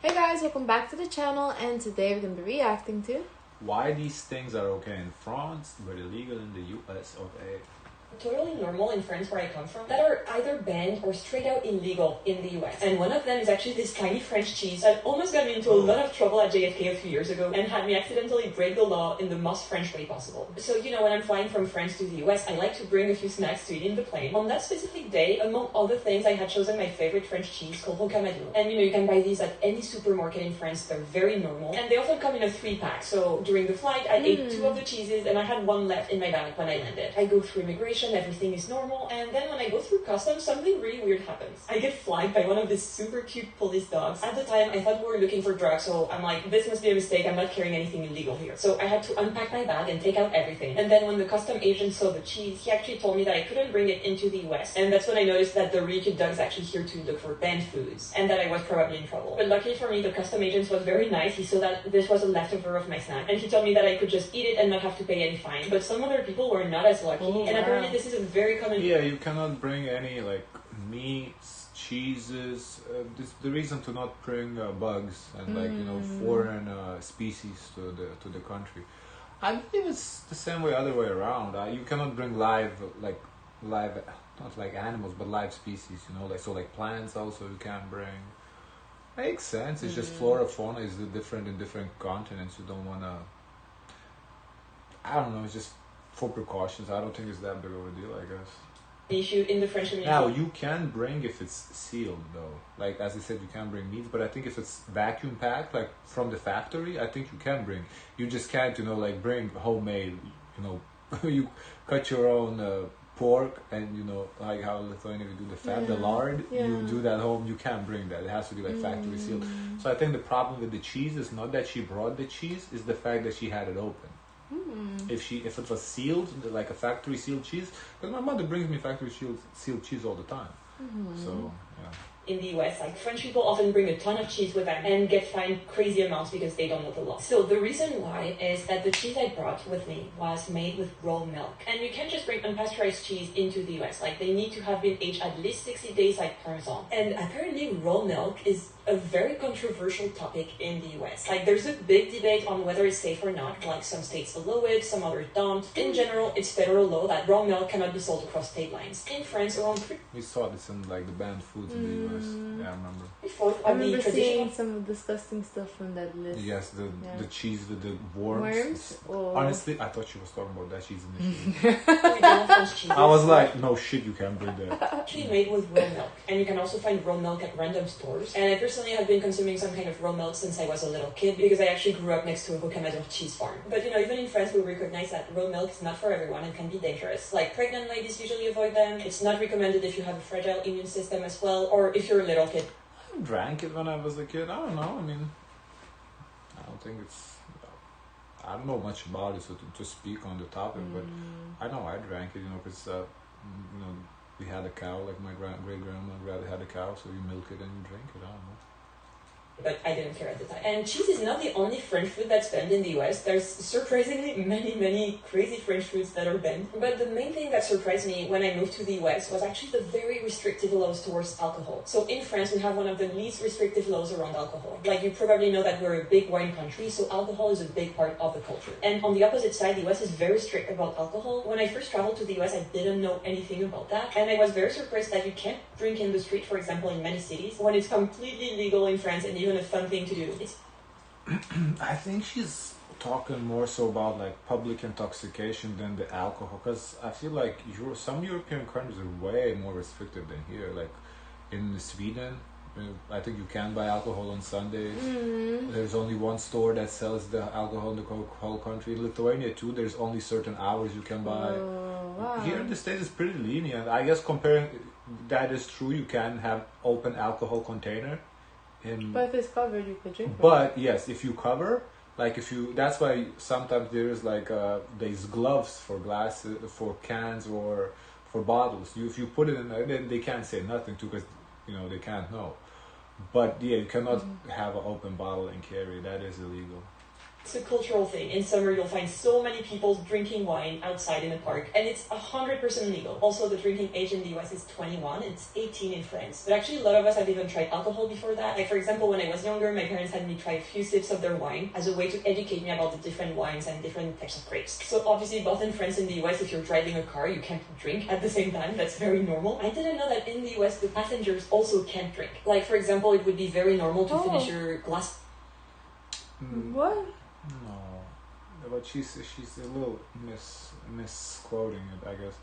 Hey guys, welcome back to the channel, and today we're going to be reacting to why these things are okay in France but illegal in the US of A. Totally normal in France where I come from that are either banned or straight out illegal in the US. And one of them is actually this tiny French cheese that almost got me into a lot of trouble at JFK a few years ago and had me accidentally break the law in the most French way possible. So, when I'm flying from France to the US, I like to bring a few snacks to eat in the plane. On that specific day, among other things, I had chosen my favorite French cheese called Rocamadour. And you can buy these at any supermarket in France. They're very normal. And they often come in a 3-pack. So during the flight, I ate 2 of the cheeses and I had 1 left in my bag when I landed. I go through immigration, everything is normal, and then when I go through customs, something really weird happens. I get flagged by one of these super cute police dogs. At the time, I thought we were looking for drugs, so I'm like, this must be a mistake, I'm not carrying anything illegal here. So I had to unpack my bag and take out everything. And then when the custom agent saw the cheese, he actually told me that I couldn't bring it into the US. And that's when I noticed that the really cute dog is actually here to look for banned foods, and that I was probably in trouble. But luckily for me, the custom agent was very nice. He saw that this was a leftover of my snack, and he told me that I could just eat it and not have to pay any fine. But some other people were not as lucky, and apparently this is a very common... Yeah, you cannot bring any meats, cheeses. The reason to not bring bugs and foreign species to the country. I believe it's the same way, other way around. You cannot bring live not like animals, but live species. Like plants also you can't bring. Makes sense. It's just flora fauna is different in different continents. You don't wanna. I don't know. It's just for precautions. I don't think it's that big of a deal, I guess. Issue in the French community. Now, you can bring if it's sealed, though. Like, as I said, you can bring meats, but I think if it's vacuum packed, like, from the factory, I think you can bring. You just can't, bring homemade, you cut your own pork and, like how Lithuania we do the fat, the lard, you do that home, you can't bring that. It has to be, factory sealed. So I think the problem with the cheese is not that she brought the cheese, is the fact that she had it open. If it was sealed, like a factory sealed cheese, because my mother brings me factory sealed cheese all the time. So yeah. In the US, French people often bring a ton of cheese with them and get fined crazy amounts because they don't know the law. So the reason why is that the cheese I brought with me was made with raw milk. And you can't just bring unpasteurized cheese into the US. They need to have been aged at least 60 days like Parmesan. And apparently raw milk is a very controversial topic in the US. There's a big debate on whether it's safe or not. Some states allow it, some others don't. In general, it's federal law that raw milk cannot be sold across state lines. In France, around we saw this in the banned foods in the US. Yeah, I remember. I remember seeing some disgusting stuff from that list. Yes, the cheese with the worms. Oh. Honestly, I thought she was talking about that cheese initially. I was like, no shit, you can't bring that. Actually made with raw milk, and you can also find raw milk at random stores. And I personally have been consuming some kind of raw milk since I was a little kid because I actually grew up next to a Rocamadour cheese farm. But even in France, we recognize that raw milk is not for everyone and can be dangerous. Pregnant ladies usually avoid them. It's not recommended if you have a fragile immune system as well, or if you're a little kid. I drank it when I was a kid. I don't know. I don't think it's. I don't know much about it, so to speak on the topic, but I know I drank it, because we had a cow, like my great grandma had a cow, so you milk it and you drink it. I don't know. But I didn't care at the time. And cheese is not the only French food that's banned in the US. There's surprisingly many crazy French foods that are banned. But the main thing that surprised me when I moved to the US was actually the very restrictive laws towards alcohol. So in France, we have one of the least restrictive laws around alcohol. You probably know that we're a big wine country, so alcohol is a big part of the culture. And on the opposite side, the US is very strict about alcohol. When I first traveled to the US, I didn't know anything about that. And I was very surprised that you can't drink in the street, for example, in many cities, when it's completely legal in France and even a fun thing to do. I think she's talking more so about public intoxication than the alcohol, because I feel like some European countries are way more restrictive than here. In Sweden, I think you can buy alcohol on Sundays. There's only one store that sells the alcohol in the whole country. In Lithuania too, there's only certain hours you can buy. Wow. Here in the States, it's pretty lenient. I guess comparing that is true. You can have open alcohol container. But if it's covered, you could drink. But yes, if you cover, that's why sometimes there is these gloves for glasses, for cans, or for bottles. If you put it in there, then they can't say nothing too, because they can't know. But yeah, you cannot have an open bottle and carry. That is illegal. It's a cultural thing. In summer, you'll find so many people drinking wine outside in the park, and it's 100% legal. Also, the drinking age in the US is 21, and it's 18 in France. But actually, a lot of us have even tried alcohol before that. Like, for example, when I was younger, my parents had me try a few sips of their wine as a way to educate me about the different wines and different types of grapes. So obviously, both in France and the US, if you're driving a car, you can't drink at the same time. That's very normal. I didn't know that in the US, the passengers also can't drink. Like, for example, it would be very normal to finish your glass. What? No, but she's a little misquoting it, I guess.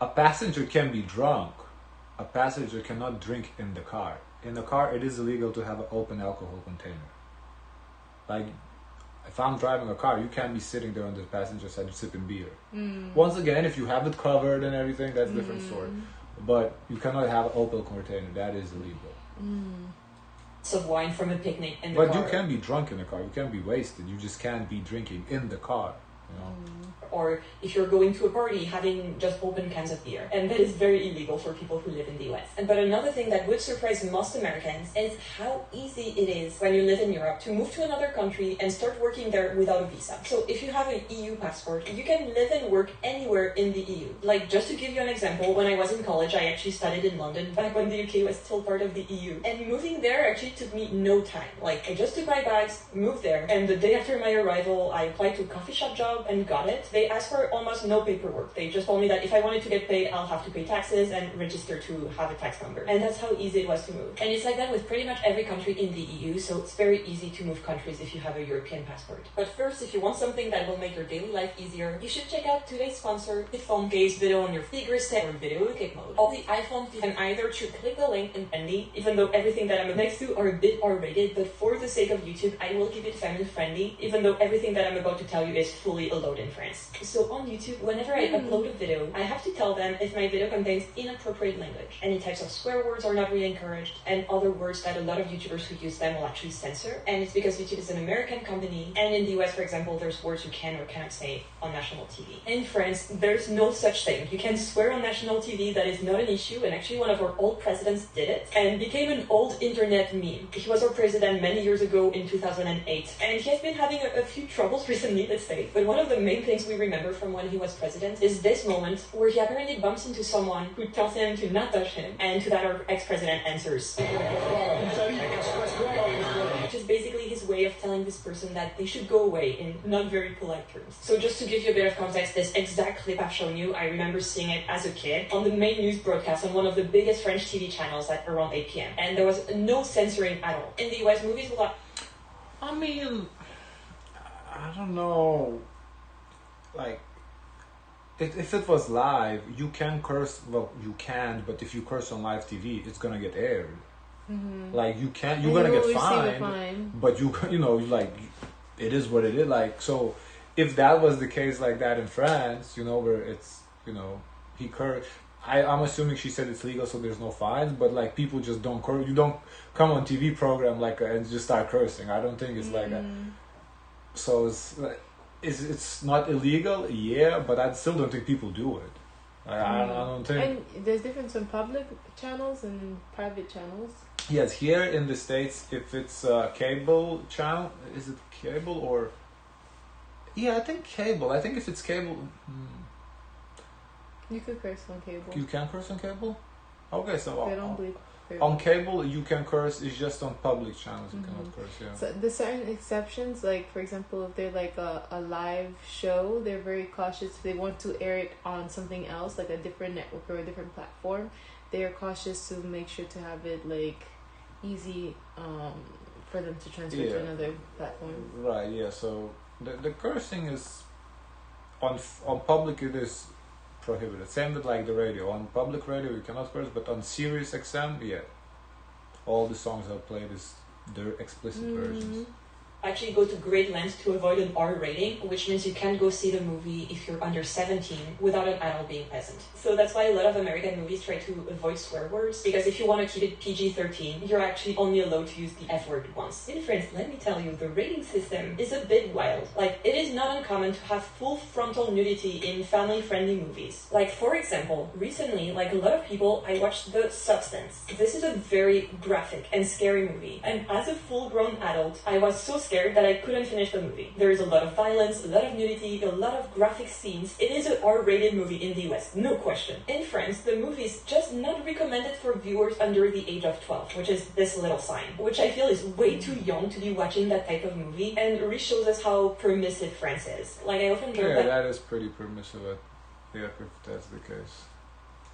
A passenger can be drunk. A passenger cannot drink in the car. In the car, it is illegal to have an open alcohol container. Like, if I'm driving a car, you can't be sitting there on the passenger side sipping beer. Once again, if you have it covered and everything, that's a different story. But you cannot have an open container. That is illegal. Of wine from a picnic in the but car. You can be drunk in the car. You can be wasted. You just can't be drinking in the car. You know? Or if you're going to a party, having just open cans of beer. And that is very illegal for people who live in the US. But another thing that would surprise most Americans is how easy it is when you live in Europe to move to another country and start working there without a visa. So if you have an EU passport, you can live and work anywhere in the EU. Like, just to give you an example, when I was in college, I actually studied in London, back when the UK was still part of the EU. And moving there actually took me no time. Like, I just took my bags, moved there, and the day after my arrival, I applied to a coffee shop job and got it. They asked for almost no paperwork. They just told me that if I wanted to get paid, I'll have to pay taxes and register to have a tax number. And that's how easy it was to move. And it's like that with pretty much every country in the EU, so it's very easy to move countries if you have a European passport. But first, if you want something that will make your daily life easier, you should check out today's sponsor, the phone case video on your figure set or video click mode. All the iPhone you can either choose click the link in handy, even though everything that I'm next to are a bit R-rated, but for the sake of YouTube, I will keep it family friendly, even though everything that I'm about to tell you is fully allowed in France. So on YouTube, whenever I upload a video, I have to tell them if my video contains inappropriate language. Any types of swear words are not really encouraged, and other words that a lot of YouTubers who use them will actually censor. And it's because YouTube is an American company, and in the US, for example, there's words you can or cannot say on national TV. In France, there's no such thing. You can swear on national TV, that is not an issue, and actually one of our old presidents did it, and became an old internet meme. He was our president many years ago in 2008, and he has been having a few troubles recently, let's say, but one of the main things we remember from when he was president is this moment where he apparently bumps into someone who tells him to not touch him, and to that our ex-president answers. Which is basically his way of telling this person that they should go away in not very polite terms. So just to give you a bit of context, this exact clip I've shown you, I remember seeing it as a kid on the main news broadcast on one of the biggest French TV channels at around 8 p.m. And there was no censoring at all. In the US, movies will have... I mean, I don't know. Like, if it was live, you can curse. Well, you can, but if you curse on live TV, it's gonna get aired. Like, you can't. You're gonna get fined. But you know, like, it is what it is. Like, so if that was the case like that in France, you know, where it's, you know, he cursed. I'm assuming she said it's legal, so there's no fines. But like, people just don't curse. You don't come on TV program like and just start cursing. I don't think it's like that. So it's not illegal, yeah, but I still don't think people do it. I don't think. And there's difference in public channels and private channels. Yes, here in the States, if it's a cable channel, is it cable or? Yeah, I think cable. I think if it's cable. You could curse on cable. You can curse on cable? Okay, so They don't believe. on cable you can curse, it's just on public channels you cannot curse, yeah. So there's certain exceptions, like for example, if they're like a live show, they're very cautious. If they want to air it on something else, like a different network or a different platform, they are cautious to make sure to have it like easy for them to transfer to another platform. Right, yeah, so the cursing is on public, it is prohibited. Same with like the radio. On public radio you cannot curse, but on Sirius XM, yeah, all the songs I've played is their explicit versions. Actually go to great lengths to avoid an R rating, which means you can't go see the movie if you're under 17 without an adult being present. So that's why a lot of American movies try to avoid swear words, because if you want to keep it PG-13, you're actually only allowed to use the F word once. In France, let me tell you, the rating system is a bit wild. Like, it is not uncommon to have full frontal nudity in family-friendly movies. Like, for example, recently, like a lot of people, I watched The Substance. This is a very graphic and scary movie, and as a full-grown adult, I was so scared scared that I couldn't finish the movie. There is a lot of violence, a lot of nudity, a lot of graphic scenes. It is an R-rated movie in the US, no question. In France, the movie is just not recommended for viewers under the age of 12, which is this little sign, which I feel is way too young to be watching that type of movie, and really shows us how permissive France is. Like, I often joke that is pretty permissive, yeah, if that's the case.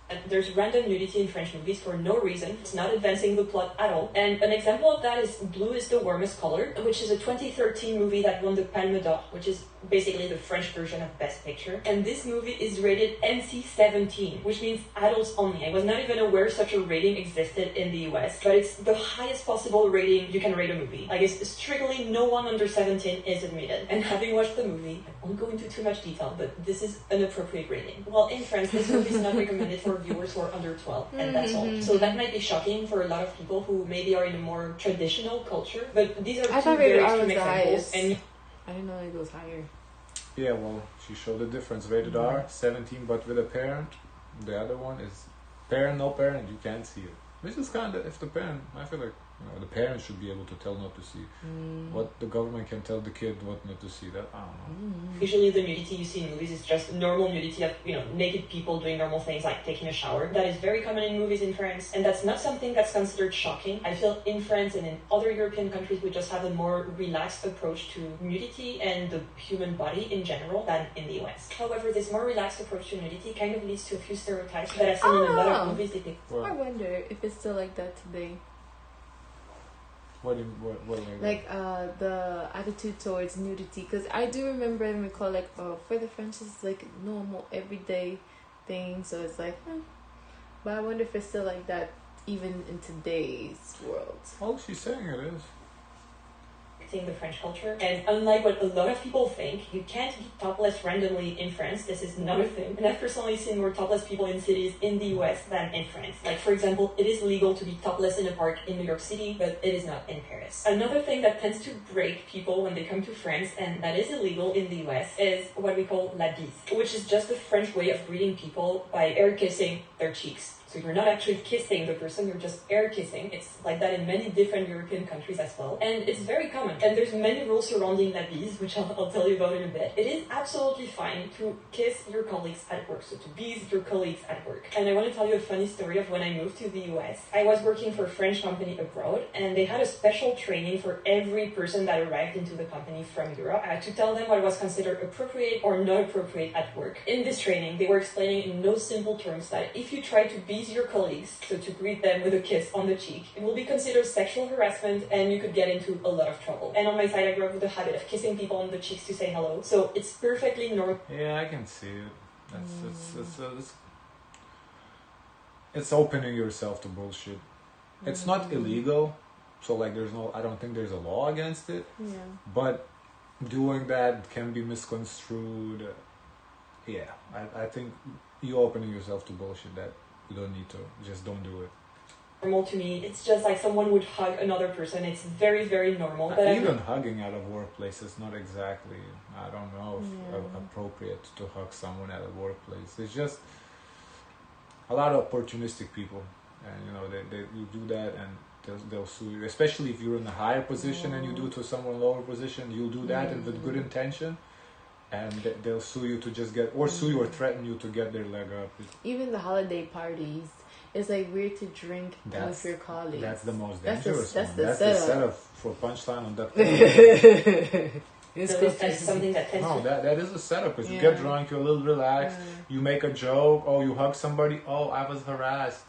And there's random nudity in French movies for no reason. It's not advancing the plot at all. And an example of that is Blue is the Warmest Color, which is a 2013 movie that won the Palme d'Or, which is basically the French version of Best Picture. And this movie is rated NC-17, which means adults only. I was not even aware such a rating existed in the US, but it's the highest possible rating you can rate a movie. I guess strictly no one under 17 is admitted. And having watched the movie, I won't go into too much detail, but this is an appropriate rating. Well, in France, this movie is not recommended for viewers who are under 12, and that's all. So that might be shocking for a lot of people who maybe are in a more traditional culture, but these are two very extreme examples. And I didn't know it goes higher. Yeah, well, she showed the difference. Rated R, 17, but with a parent. The other one is parent, no parent, you can't see it. Which is kind of, if the parent, I feel like, the parent should be able to tell not to see. What the government can tell the kid what not to see, that, I don't know. Usually the nudity you see in movies is just normal nudity of, naked people doing normal things like taking a shower. That is very common in movies in France, and that's not something that's considered shocking. I feel in France and in other European countries we just have a more relaxed approach to nudity and the human body in general than in the US. However, this more relaxed approach to nudity kind of leads to a few stereotypes that I've seen in a lot of movies depicted. I wonder if it's still like that today. What the attitude towards nudity, because I do remember and recall like, for the French it's like normal everyday thing, so it's like, but I wonder if it's still like that even in today's world. Oh, she's saying it is. The French culture, and unlike what a lot of people think, you can't be topless randomly in France. This is not a thing, and I've personally seen more topless people in cities in the US than in France. Like, for example, it is legal to be topless in a park in New York City, but it is not in Paris. Another thing that tends to break people when they come to France, and that is illegal in the US, is what we call la bise, which is just the French way of greeting people by air kissing their cheeks. So you're not actually kissing the person, you're just air kissing. It's like that in many different European countries as well. And it's very common. And there's many rules surrounding la bise, which I'll tell you about in a bit. It is absolutely fine to kiss your colleagues at work, so to bise your colleagues at work. And I want to tell you a funny story of when I moved to the US. I was working for a French company abroad, and they had a special training for every person that arrived into the company from Europe to tell them what was considered appropriate or not appropriate at work. In this training, they were explaining in no simple terms that if you try to bise your colleagues, so to greet them with a kiss on the cheek, it will be considered sexual harassment and you could get into a lot of trouble. And on my side, I grew up with the habit of kissing people on the cheeks to say hello, so it's perfectly normal. Yeah, I can see it. It's opening yourself to bullshit. It's not illegal, so like I don't think there's a law against it. Yeah. But doing that can be misconstrued. Yeah, I think you're opening yourself to bullshit that you don't need to. Just don't do it. Normal to me, it's just like someone would hug another person. It's very, very normal. But even hugging at a workplace is not exactly, I don't know, if appropriate to hug someone at a workplace. It's just a lot of opportunistic people, and you do that and they'll sue you. Especially if you're in a higher position and you do it to someone lower position, you'll do that and with good intention. And they'll sue you to just sue you or threaten you to get their leg up. Even the holiday parties, it's like weird to drink with your colleagues. That's the most dangerous one. That's the setup for punchline on that. That's something that tends to... that is a setup. Because you get drunk, you're a little relaxed, you make a joke, you hug somebody, I was harassed.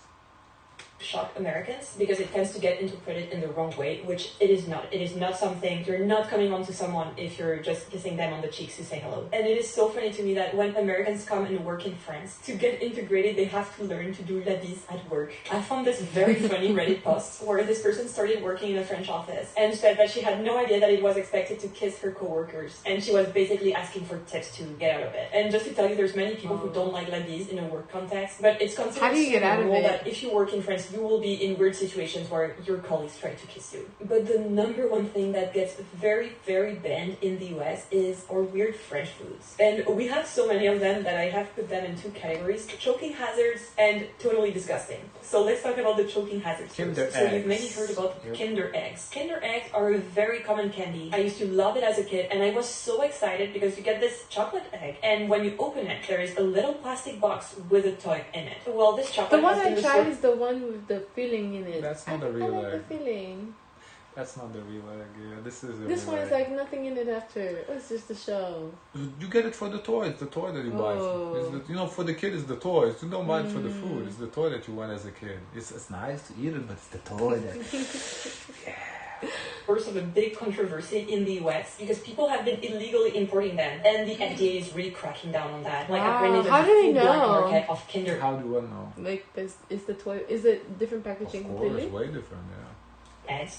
Shock Americans because it tends to get interpreted in the wrong way, which it is not. It is not something, you're not coming on to someone if you're just kissing them on the cheeks to say hello. And it is so funny to me that when Americans come and work in France, to get integrated, they have to learn to do la bise at work. I found this very funny Reddit post where this person started working in a French office and said that she had no idea that it was expected to kiss her coworkers, and she was basically asking for tips to get out of it. And just to tell you, there's many people who don't like la bise in a work context, but it's considered How do you get out of it? that if you work in France course, you will be in weird situations where your colleagues try to kiss you. But the number one thing that gets very, very banned in the US is our weird French foods. And we have so many of them that I have put them in two categories: choking hazards and totally disgusting. So let's talk about the choking hazards first. So you've maybe heard about Kinder eggs. Kinder eggs are a very common candy. I used to love it as a kid, and I was so excited because you get this chocolate egg, and when you open it, there is a little plastic box with a toy in it. Well, this chocolate. The one I tried is the one with the filling in it. That's not a real I like egg. the filling. That's not the real egg. Yeah, this is. This one is like nothing in it after. It's just a shell. You get it for the toy. It's the toy that you buy. It's the, for the kid, it's the toys. You don't buy it for the food. It's the toy that you want as a kid. It's nice to eat it, but it's the toy that. Of a big controversy in the US because people have been illegally importing them, and the FDA is really cracking down on that. Like, apparently how do they black know? market of Kinder. How do I know? Like, is the toy? Is it different packaging? Of course, way different. Yeah.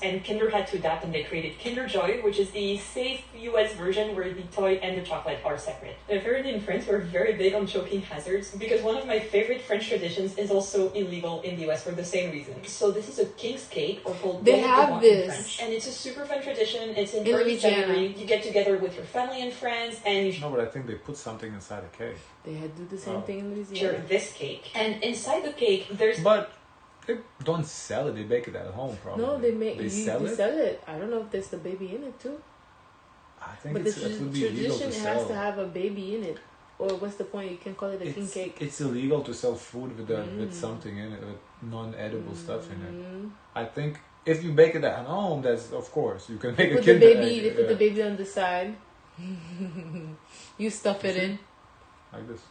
And Kinder had to adapt, and they created Kinder Joy, which is the safe US version where the toy and the chocolate are separate. Apparently in France, we're very big on choking hazards because one of my favorite French traditions is also illegal in the US for the same reason. So this is a king's cake, or called they have this in French, and it's a super fun tradition. It's in early Louisiana. January. You get together with your family and friends, and you No, but I think they put something inside a cake. They had to do the same thing in share Louisiana. this cake, and inside the cake there's. But they don't sell it. They bake it at home, probably. No, they make They sell it. I don't know if there's the baby in it too. I think But it would be illegal tradition to sell. has to have a baby in it. Or what's the point? You can call it a king cake. It's illegal to sell food with something in it, with non-edible stuff in it. I think if you bake it at home, that's of course you can make a Kinder egg. They put the baby on the side. You stuff it in. Like this.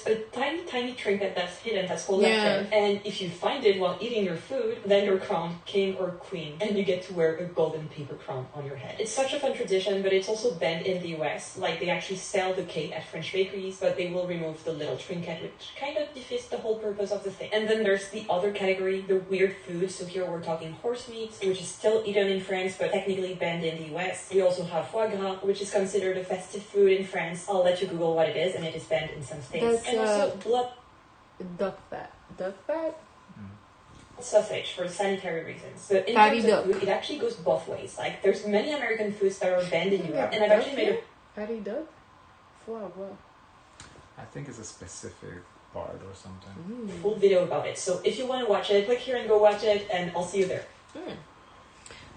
A tiny trinket that's hidden, that's called lachet. And if you find it while eating your food, then you're crowned king or queen, and you get to wear a golden paper crown on your head. It's such a fun tradition, but it's also banned in the US. Like, they actually sell the cake at French bakeries, but they will remove the little trinket, which kind of defeats the whole purpose of the thing. And then there's the other category, the weird foods. So here we're talking horse meat, which is still eaten in France, but technically banned in the US. We also have foie gras, which is considered a festive food in France. I'll let you Google what it is, and it is banned in some states. And also blood. Duck fat. Duck fat? Sausage for sanitary reasons. But in Fatty terms duck. of food, it actually goes both ways. Like, there's many American foods that are banned in Europe, and I've actually made a Fatty duck? Foie gras. I think it's a specific part or something. full video about it. So if you want to watch it, click here and go watch it, and I'll see you there.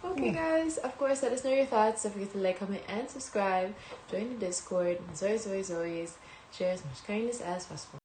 Okay, guys, of course, let us know your thoughts. Don't forget to like, comment, and subscribe. Join the Discord. And as always, share as much kindness as possible.